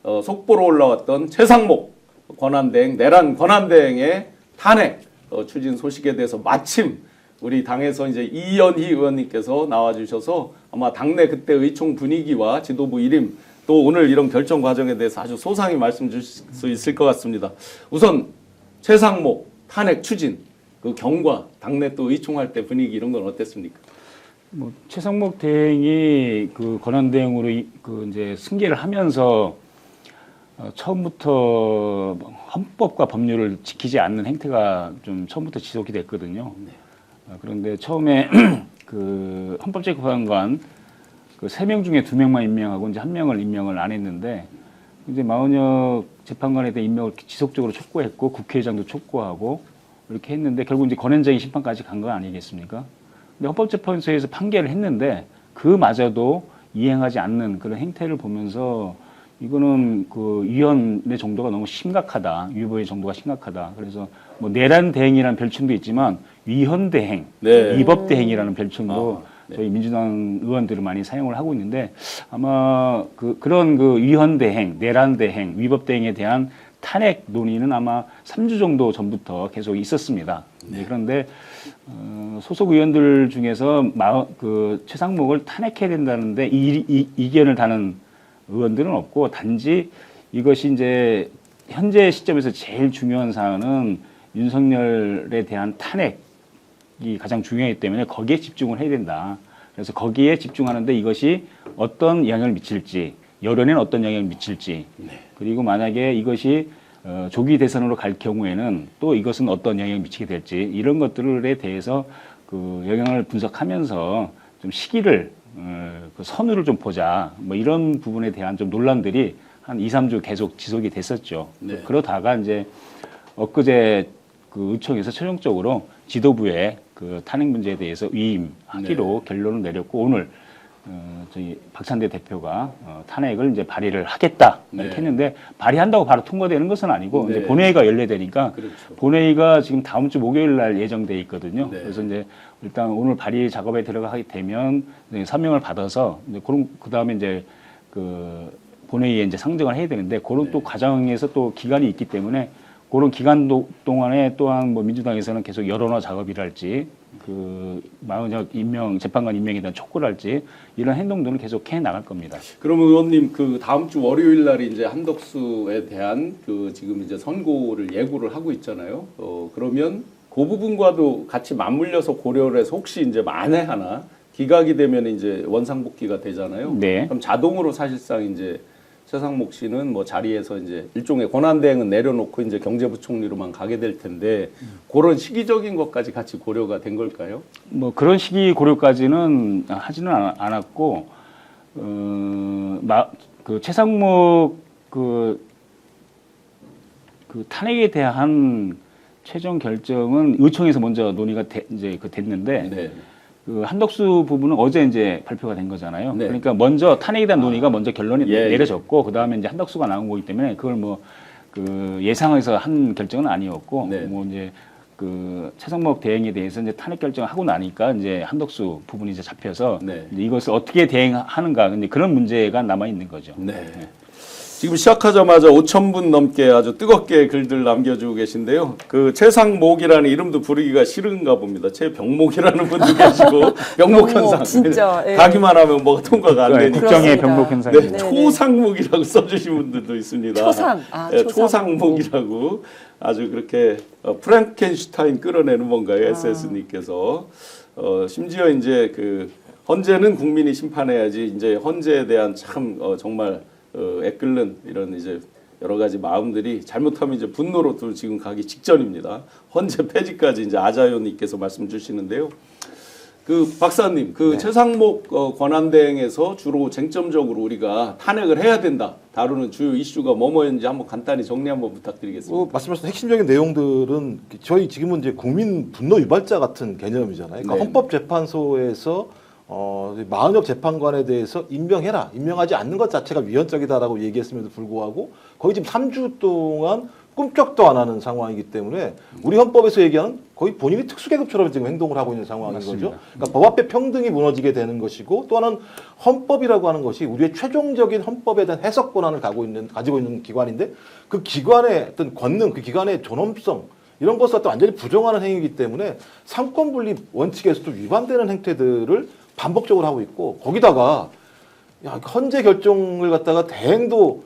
속보로 올라왔던 최상목 권한대행, 내란 권한대행의 탄핵 추진 소식에 대해서 마침 우리 당에서 이제 이연희 의원님께서 나와주셔서 아마 당내 그때 의총 분위기와 지도부 일임 또 오늘 이런 결정 과정에 대해서 아주 소상히 말씀 주실 수 있을 것 같습니다. 우선 최상목 탄핵 추진 그 경과 당내 또 의총할 때 분위기 이런 건 어땠습니까? 뭐 최상목 대행이 그 권한대행으로 그 이제 승계를 하면서 처음부터 헌법과 법률을 지키지 않는 행태가 좀 처음부터 지속이 됐거든요. 그런데 처음에 그 헌법재판관 그 3명 중에 2명만 임명하고 이제 1명을 임명을 안 했는데 이제 마은혁 재판관에 대한 임명을 지속적으로 촉구했고 국회의장도 촉구하고 이렇게 했는데 결국 이제 권한쟁의 심판까지 간 거 아니겠습니까? 근데 헌법재판소에서 판결을 했는데 그마저도 이행하지 않는 그런 행태를 보면서 이거는 그 위헌의 정도가 너무 심각하다. 위법의 정도가 심각하다. 그래서 뭐 내란 대행이라는 별칭도 있지만 위헌 대행, 네. 위법 대행이라는 별칭도 네. 저희 민주당 의원들을 많이 사용을 하고 있는데 아마 그런 위헌 대행, 내란 대행, 위법 대행에 대한 탄핵 논의는 아마 3주 정도 전부터 계속 있었습니다. 네. 그런데 소속 의원들 중에서 그 최상목을 탄핵해야 된다는데 이견을 다는 의원들은 없고 단지 이것이 이제 현재 시점에서 제일 중요한 사안은 윤석열에 대한 탄핵이 가장 중요하기 때문에 거기에 집중을 해야 된다. 그래서 거기에 집중하는데 이것이 어떤 영향을 미칠지, 여론에는 어떤 영향을 미칠지, 그리고 만약에 이것이 조기 대선으로 갈 경우에는 또 이것은 어떤 영향을 미치게 될지 이런 것들에 대해서 그 영향을 분석하면서 좀 시기를 그 선우를 좀 보자. 뭐 이런 부분에 대한 좀 논란들이 한 2, 3주 계속 지속이 됐었죠. 네. 그러다가 이제 엊그제 그 의총에서 최종적으로 지도부의 그 탄핵 문제에 대해서 위임하기로 결론을 내렸고 오늘 저희 박찬대 대표가 탄핵을 이제 발의를 하겠다 이렇게 했는데 발의한다고 바로 통과되는 것은 아니고 이제 본회의가 열려되니까 그렇죠. 본회의가 지금 다음 주 목요일 날 예정돼 있거든요. 그래서 이제 일단 오늘 발의 작업에 들어가게 되면 사명을 받아서 이제 그 다음에 이제 그 본회의에 이제 상정을 해야 되는데 그런 또 과정에서 또 기간이 있기 때문에 그런 기간 동안에 또한 뭐 민주당에서는 계속 여론화 작업이랄지 그 마은혁 재판관 임명에 대한 촉구랄지 이런 행동들은 계속 해 나갈 겁니다. 그럼 의원님 그 다음 주 월요일 날이 이제 한덕수에 대한 그 지금 이제 선고를 예고를 하고 있잖아요. 그러면 그 부분과도 같이 맞물려서 고려를 해서 혹시 이제 만에 하나 기각이 되면 이제 원상복귀가 되잖아요. 네. 그럼 자동으로 사실상 이제 최상목 씨는 뭐 자리에서 이제 일종의 권한대행은 내려놓고 이제 경제부총리로만 가게 될 텐데 그런 시기적인 것까지 같이 고려가 된 걸까요? 뭐 그런 시기 고려까지는 하지는 않았고 그 최상목 그 탄핵에 대한 최종 결정은 의총에서 먼저 논의가 됐는데. 그 한덕수 부분은 어제 이제 발표가 된 거잖아요. 그러니까 먼저 탄핵에 대한 논의가 먼저 결론이 내려졌고 그 다음에 이제 한덕수가 나온 거기 때문에 그걸 뭐 그 예상해서 한 결정은 아니었고 뭐 이제 그 최상목 대행에 대해서 이제 탄핵 결정을 하고 나니까 이제 한덕수 부분이 이제 잡혀서 이제 이것을 어떻게 대행하는가 근데 그런 문제가 남아 있는 거죠. 지금 시작하자마자 5,000분 넘게 아주 뜨겁게 글들 남겨주고 계신데요. 그 최상목이라는 이름도 부르기가 싫은가 봅니다. 최병목이라는 분도 계시고 병목 현상. 진짜. 가기만 하면 뭐가 통과가 안 되니까. 국정의 병목 현상. 초상목이라고 써주신 분들도 있습니다. 초상. 초상목이라고 아주 그렇게 프랑켄슈타인 끌어내는 뭔가요? SS님께서 심지어 이제 그 헌재는 국민이 심판해야지 이제 헌재에 대한 참 정말 애끓는 이런 이제 여러 가지 마음들이 잘못하면 이제 분노로 또 지금 가기 직전입니다. 헌재 폐지까지 이제 아자요님께서 말씀 주시는데요. 그 박사님, 그 최상목 권한대행에서 주로 쟁점적으로 우리가 탄핵을 해야 된다 다루는 주요 이슈가 뭐뭐였는지 한번 간단히 정리 한번 부탁드리겠습니다. 말씀하신 핵심적인 내용들은 저희 지금은 이제 국민 분노 유발자 같은 개념이잖아요. 그러니까 헌법재판소에서 마은혁 재판관에 대해서 임명하지 않는 것 자체가 위헌적이다라고 얘기했음에도 불구하고 거의 지금 3주 동안 꿈쩍도 안 하는 상황이기 때문에 우리 헌법에서 얘기하는 거의 본인이 특수계급처럼 지금 행동을 하고 있는 상황인 맞습니다. 거죠. 그러니까 법 앞에 평등이 무너지게 되는 것이고 또 하나는 헌법이라고 하는 것이 우리의 최종적인 헌법에 대한 해석 권한을 가지고 있는 기관인데 그 기관의 어떤 권능, 그 기관의 존엄성 이런 것을 갖다 완전히 부정하는 행위이기 때문에 삼권 분립 원칙에서도 위반되는 행태들을 반복적으로 하고 있고 거기다가 야, 헌재 결정을 갖다가 대행도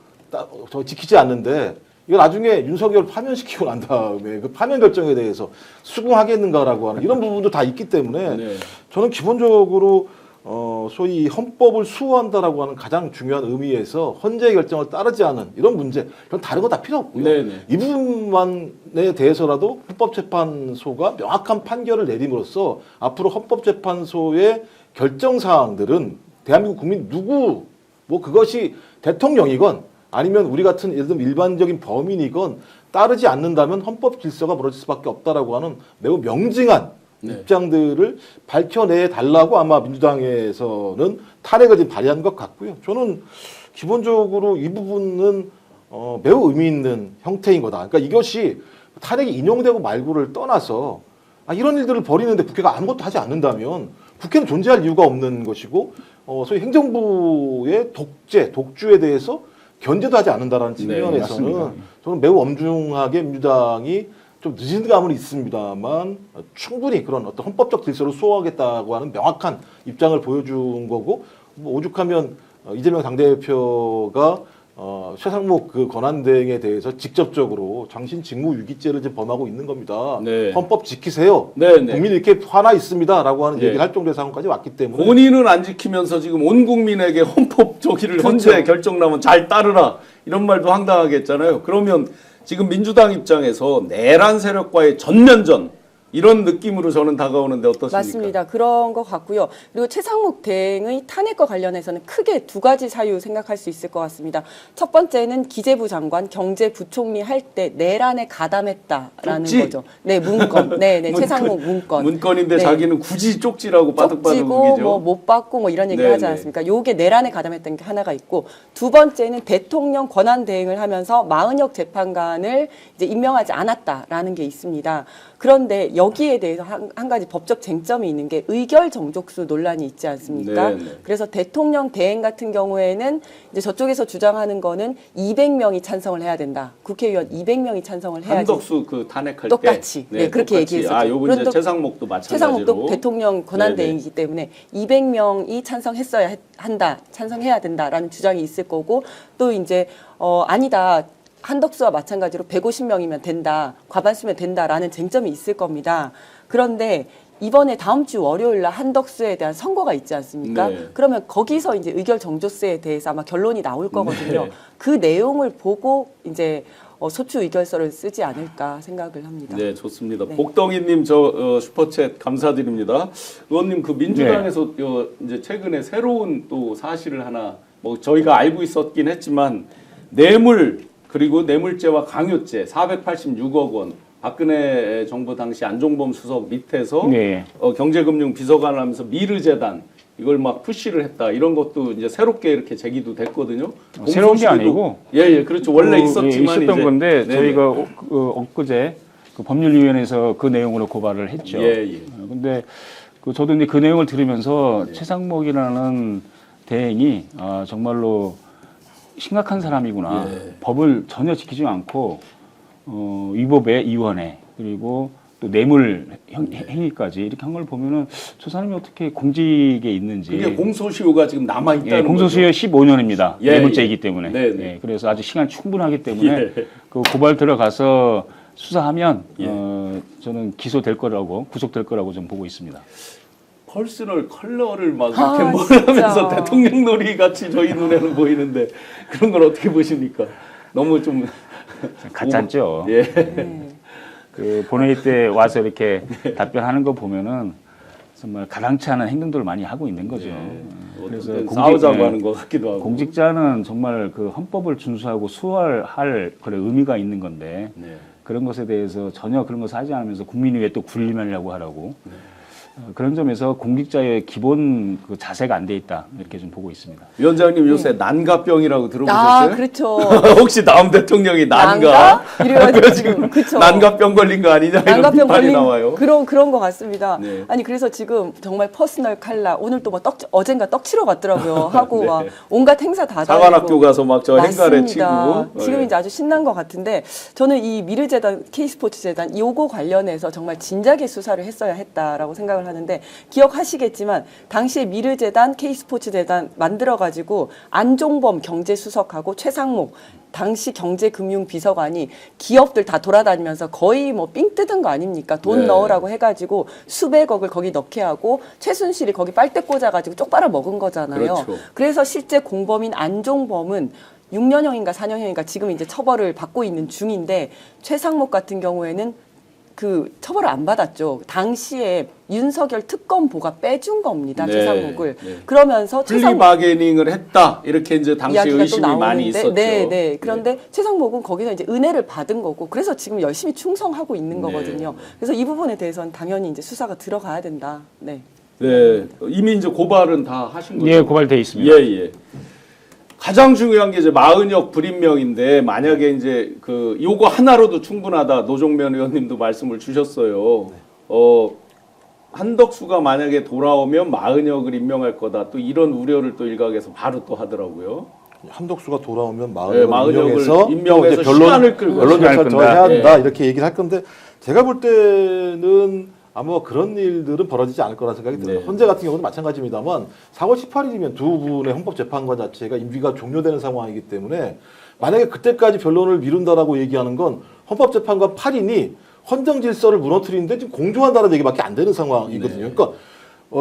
지키지 않는데 이거 나중에 윤석열 파면시키고 난 다음에 그 파면 결정에 대해서 수긍하겠는가라고 하는 이런 부분도 다 있기 때문에 네. 저는 기본적으로 소위 헌법을 수호한다라고 하는 가장 중요한 의미에서 헌재 결정을 따르지 않은 이런 문제, 그건 다른 거 다 필요 없고요. 네네. 이 부분만에 대해서라도 헌법재판소가 명확한 판결을 내림으로써 앞으로 헌법재판소의 결정 사항들은 대한민국 국민 누구 뭐 그것이 대통령이건 아니면 우리 같은 예를 들면 일반적인 범인이건 따르지 않는다면 헌법 질서가 무너질 수밖에 없다라고 하는 매우 명징한 네. 입장들을 밝혀내 달라고 아마 민주당에서는 탄핵을 지금 발의한 것 같고요. 저는 기본적으로 이 부분은 매우 의미 있는 형태인 거다. 그러니까 이것이 탄핵이 인용되고 말고를 떠나서 이런 일들을 벌이는데 국회가 아무것도 하지 않는다면 국회는 존재할 이유가 없는 것이고 소위 행정부의 독주에 대해서 견제도 하지 않는다라는 측면에서는 맞습니다. 저는 매우 엄중하게 민주당이 좀 늦은 감은 있습니다만 충분히 그런 어떤 헌법적 질서를 수호하겠다고 하는 명확한 입장을 보여준 거고 뭐 오죽하면 이재명 당대표가 최상목 그 권한대행에 대해서 직접적으로 당신 직무유기죄를 지금 범하고 있는 겁니다. 네. 헌법 지키세요. 네, 네. 국민이 이렇게 화나 있습니다라고 하는 네. 얘기를 할 정도의 상황까지 왔기 때문에 본인은 안 지키면서 지금 온 국민에게 헌법 저기를 그렇죠. 헌재 결정나면 잘 따르라 이런 말도 황당하게 했잖아요. 그러면 지금 민주당 입장에서 내란 세력과의 전면전 이런 느낌으로 저는 다가오는데 어떻습니까? 맞습니다. 그런 것 같고요. 그리고 최상목 대행의 탄핵과 관련해서는 크게 두 가지 사유 생각할 수 있을 것 같습니다. 첫 번째는 기재부 장관, 경제부총리 할 때 내란에 가담했다라는 쪽지? 거죠. 네, 문건. 네, 네, 최상목 문건. 문건인데 네. 자기는 굳이 쪽지라고 빠득빠득 쪽지고 우기죠. 뭐 못 받고 뭐 이런 얘기를 네, 하지 네. 않았습니까? 요게 내란에 가담했던 게 하나가 있고 두 번째는 대통령 권한 대행을 하면서 마은혁 재판관을 이제 임명하지 않았다라는 게 있습니다. 그런데 여기에 대해서 한 가지 법적 쟁점이 있는 게 의결 정족수 논란이 있지 않습니까? 네, 네. 그래서 대통령 대행 같은 경우에는 이제 저쪽에서 주장하는 거는 200명이 찬성을 해야 된다. 국회의원 200명이 찬성을 해야지. 한덕수 그 탄핵할 똑같이. 때 네, 그렇게 얘기했었죠. 아, 요번 이제 그런데 최상목도 마찬가지로. 최상목도 대통령 권한 네네. 대행이기 때문에 200명이 찬성했어야 한다, 찬성해야 된다라는 주장이 있을 거고 또 이제 아니다. 한덕수와 마찬가지로 150명이면 된다, 과반수면 된다라는 쟁점이 있을 겁니다. 그런데 이번에 다음 주 월요일 날 한덕수에 대한 선고가 있지 않습니까? 네. 그러면 거기서 이제 의결 정조세에 대해서 아마 결론이 나올 거거든요. 네. 그 내용을 보고 이제 소추 의결서를 쓰지 않을까 생각을 합니다. 네, 좋습니다. 네. 복덩이님 슈퍼챗 감사드립니다. 의원님 그 민주당에서 이제 최근에 새로운 또 사실을 하나 뭐 저희가 알고 있었긴 했지만 뇌물 그리고 뇌물죄와 강요죄 486억 원 박근혜 정부 당시 안종범 수석 밑에서 네. 경제금융 비서관을 하면서 미르재단 이걸 막 푸시를 했다 이런 것도 이제 새롭게 이렇게 제기도 됐거든요. 새로운 게 공소시효도- 아니고 예, 그렇죠. 원래 있었지만 있었던 이제 건데 네네. 저희가 엊그제 그 법률위원회에서 그 내용으로 고발을 했죠. 예. 근데 저도 이제 그 내용을 들으면서 최상목이라는 대행이 정말로 심각한 사람이구나. 예. 법을 전혀 지키지 않고 위법의 이원해 그리고 또 뇌물 행위까지 이렇게 한 걸 보면은 저 사람이 어떻게 공직에 있는지. 그게 공소시효가 지금 남아 있다는 예, 공소시효 15년입니다. 예, 뇌물죄이기 때문에. 네, 네. 예, 그래서 아직 시간 충분하기 때문에 예. 그 고발 들어가서 수사하면 예. 저는 기소될 거라고 구속될 거라고 좀 보고 있습니다. 퍼스널 컬러를 막 아, 이렇게 몰하면서 진짜. 대통령 놀이 같이 저희 눈에는 보이는데 그런 걸 어떻게 보십니까? 너무 좀 가짜죠. 예. 네. 그 본회의 때 와서 이렇게 답변하는 거 보면은 정말 가당치 않은 행동들을 많이 하고 있는 거죠. 그래서 싸우자고 네. 하는 것 같기도 하고. 공직자는 정말 그 헌법을 준수하고 수호할 그런 의미가 있는 건데 네. 그런 것에 대해서 전혀 그런 것을 하지 않으면서 국민이 왜 또 군림하려고 하라고 그런 점에서 공직자의 기본 그 자세가 안 돼 있다 이렇게 좀 보고 있습니다. 위원장님 요새 난가병이라고 아, 들어보셨어요? 그렇죠. 혹시 다음 대통령이 난가? 이래가지고 지금 그렇죠. 난가병 걸린 거 아니냐 이런 난가병 비판이 걸린 나와요. 그런 것 같습니다. 네. 아니 그래서 지금 정말 퍼스널 칼라 오늘 또 뭐 어젠가 떡 치러 갔더라고요. 하고 네. 막 온갖 행사 다 사관학교 다니고. 가서 막 저 행가래 치고. 맞습니다. 지금 네. 이제 아주 신난 것 같은데 저는 이 미르재단, K스포츠재단 요거 관련해서 정말 진작에 수사를 했어야 했다라고 생각을 하는데 기억하시겠지만 당시에 미르재단, K스포츠재단 만들어가지고 안종범 경제수석하고 최상목 당시 경제금융비서관이 기업들 다 돌아다니면서 거의 뭐 삥 뜯은 거 아닙니까? 돈 네. 넣으라고 해가지고 수백억을 거기 넣게 하고 최순실이 거기 빨대 꽂아가지고 쪽 빨아 먹은 거잖아요. 그렇죠. 그래서 실제 공범인 안종범은 6년형인가 4년형인가 지금 이제 처벌을 받고 있는 중인데 최상목 같은 경우에는 그 처벌을 안 받았죠. 당시에 윤석열 특검보가 빼준 겁니다. 네, 최상목을. 네. 그러면서 플리 바게닝을 했다 이렇게 이제 당시 이야기가 또 의심이 많이 있었죠. 네. 그런데 최상목은 거기서 이제 은혜를 받은 거고, 그래서 지금 열심히 충성하고 있는 네. 거거든요. 그래서 이 부분에 대해서는 당연히 이제 수사가 들어가야 된다. 네. 네, 이미 이제 고발은 다 하신 거죠. 예, 고발돼 있습니다. 예. 가장 중요한 게 이제 마은혁 불임명인데 만약에 이제 그 요거 하나로도 충분하다 노종면 의원님도 말씀을 주셨어요. 한덕수가 만약에 돌아오면 마은혁을 임명할 거다. 또 이런 우려를 또 일각에서 바로 또 하더라고요. 한덕수가 돌아오면 네, 마은혁을 임명해서 시간을 끌고 언론 시간을 역할을 더 끈다. 해야 한다 네. 이렇게 얘기를 할 건데 제가 볼 때는 아마 그런 일들은 벌어지지 않을 거라는 생각이 들어요. 네. 헌재 같은 경우는 마찬가지입니다만 4월 18일이면 두 분의 헌법재판관 자체가 임기가 종료되는 상황이기 때문에 만약에 그때까지 변론을 미룬다라고 얘기하는 건 헌법재판관 8인이 헌정 질서를 무너뜨리는데 지금 공조한다는 얘기밖에 안 되는 상황이거든요. 네. 그러니까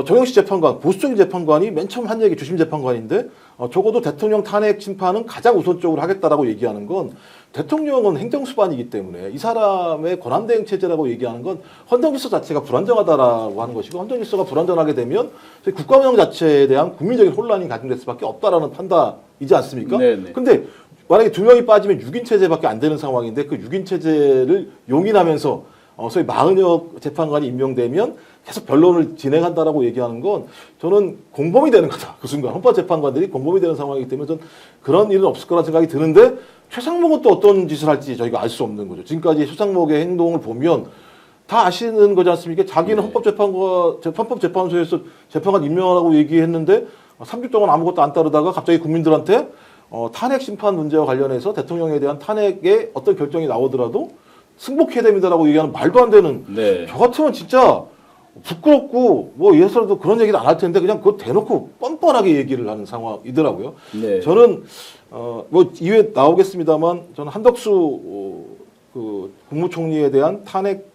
정영식 재판관, 보수적인 재판관이 맨 처음 한 얘기 주심 재판관인데 적어도 대통령 탄핵 심판은 가장 우선적으로 하겠다라고 얘기하는 건 대통령은 행정수반이기 때문에 이 사람의 권한대행 체제라고 얘기하는 건 헌정질서 자체가 불안정하다라고 하는 것이고 헌정질서가 불안정하게 되면 저희 국가운영 자체에 대한 국민적인 혼란이 가중될 수밖에 없다라는 판단이지 않습니까? 네네. 근데 만약에 두 명이 빠지면 6인 체제밖에 안 되는 상황인데 그 6인 체제를 용인하면서 소위 마은혁 재판관이 임명되면 계속 변론을 진행한다라고 얘기하는 건 저는 공범이 되는 거다. 그 순간 헌법재판관들이 공범이 되는 상황이기 때문에 저는 그런 일은 없을 거라 생각이 드는데 최상목은 또 어떤 짓을 할지 저희가 알 수 없는 거죠. 지금까지 최상목의 행동을 보면 다 아시는 거지 않습니까? 자기는 네. 헌법재판소에서 재판관 임명하라고 얘기했는데 3주 동안 아무것도 안 따르다가 갑자기 국민들한테 탄핵 심판 문제와 관련해서 대통령에 대한 탄핵의 어떤 결정이 나오더라도 승복해야 됩니다라고 얘기하는 말도 안 되는 네. 저 같으면 진짜 부끄럽고 뭐 예서라도 그런 얘기를 안 할 텐데 그냥 그거 대놓고 뻔뻔하게 얘기를 하는 상황이더라고요. 네. 저는 뭐 이후에 나오겠습니다만 저는 한덕수 그 국무총리에 대한 탄핵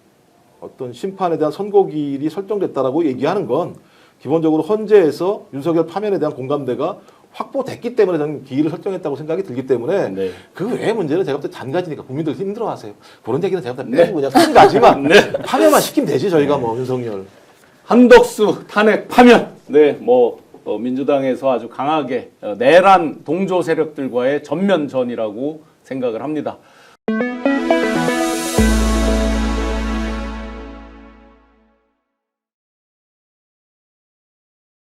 어떤 심판에 대한 선고기일이 설정됐다라고 얘기하는 건 기본적으로 헌재에서 윤석열 파면에 대한 공감대가 확보됐기 때문에 저는 기일을 설정했다고 생각이 들기 때문에 네. 그 외의 문제는 제가 볼 때 잔가지니까 국민들 힘들어하세요. 그런 얘기는 제가 볼 때 빼고 그냥 큰 가지만 파면만 시키면 되지 저희가 뭐 윤석열. 한덕수 탄핵 파면. 네, 뭐 민주당에서 아주 강하게 내란 동조 세력들과의 전면전이라고 생각을 합니다.